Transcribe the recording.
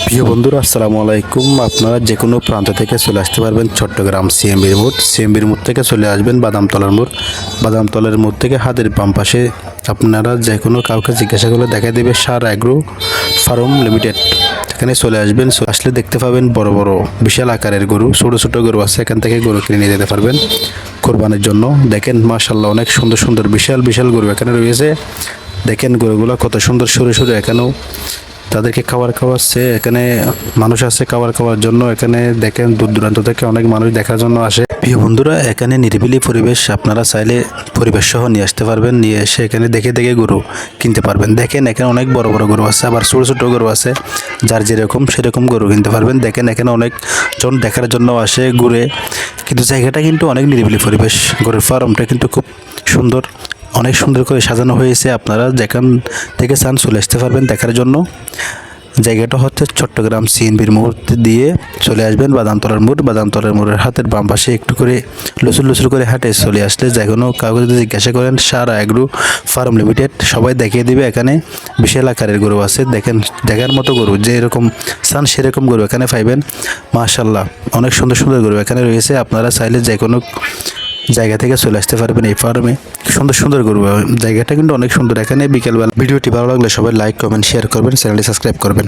প্রিয় বন্ধুরা আসসালামু আলাইকুম। আপনারা যে কোনো প্রান্ত থেকে চলে আসতে পারবেন চট্টগ্রাম সিএমবির মোড়। সিএমবির মোড় থেকে চলে আসবেন বাদামতলার মোড়। বাদামতলার মোড় থেকে হাতের বাম পাশে আপনারা যে কোনো কাউকে জিজ্ঞাসা করলে দেখা দেবে সার অ্যাগ্রো ফার্ম লিমিটেড। এখানে চলে আসবেন, আসলে দেখতে পাবেন বড় বড় বিশাল আকারের গরু, ছোট ছোট গরু আছে। এখান থেকে গরু কিনে নিয়ে যেতে পারবেন কোরবানির জন্য। দেখেন মাশাআল্লাহ অনেক সুন্দর সুন্দর বিশাল বিশাল গরু এখানে রয়েছে। দেখেন গরুগুলো কত সুন্দর সরু সরু। এখানেও তাদেরকে খাবার খাওয়াচ্ছে। এখানে মানুষ আছে খাবার খাওয়ার জন্য। এখানে দেখেন দূর দূরান্ত থেকে অনেক মানুষ দেখার জন্য আসে। প্রিয় বন্ধুরা, এখানে নিরিবিলি পরিবেশ, আপনারা চাইলে পরিবেশ সহ নিয়ে আসতে পারবেন। নিয়ে এসে এখানে দেখে দেখে গরু কিনতে পারবেন। দেখেন এখানে অনেক বড় বড় গরু আছে, আবার ছোট ছোট গরু আছে। যার যেরকম সেরকম গরু কিনতে পারবেন। দেখেন এখানে অনেকজন দেখার জন্য আসে ঘুরে, কিন্তু জায়গাটা কিন্তু অনেক নিরিবিলি পরিবেশ। গরুর ফার্মটা কিন্তু খুব সুন্দর, অনেক সুন্দর করে সাজানো হয়েছে। আপনারা যেখান থেকে চান চলে আসতে পারবেন দেখার জন্য। জায়গাটা হচ্ছে চট্টগ্রাম সিএনবির মোড় দিয়ে চলে আসবেন বাদামতলার মোড়। বাদামতলার মোড়ের হাতের বাম পাশে একটু করে লুচুর লুচুর করে হাঁটে চলে আসলে যে কোনো কাউকে যদি জিজ্ঞাসা করেন সার অ্যাগ্রো ফার্ম লিমিটেড, সবাই দেখিয়ে দিবে। এখানে বিশাল আকারের গরু আছে। দেখেন দেখার মতো গরু, যে এরকম চান সেরকম গরু এখানে পাইবেন। মাশাআল্লাহ অনেক সুন্দর সুন্দর গরু এখানে রয়েছে। আপনারা চাইলে যে কোনো জায়গা থেকে চলে আসতে পারবেন এই ফার্মে। সুন্দর সুন্দর গরু, জায়গাটা কিন্তু অনেক সুন্দর। এখানে বিকেলবেলা। ভিডিওটি ভালো লাগলে সবাই লাইক কমেন্ট শেয়ার করবেন, চ্যানেলটি সাবস্ক্রাইব করবেন।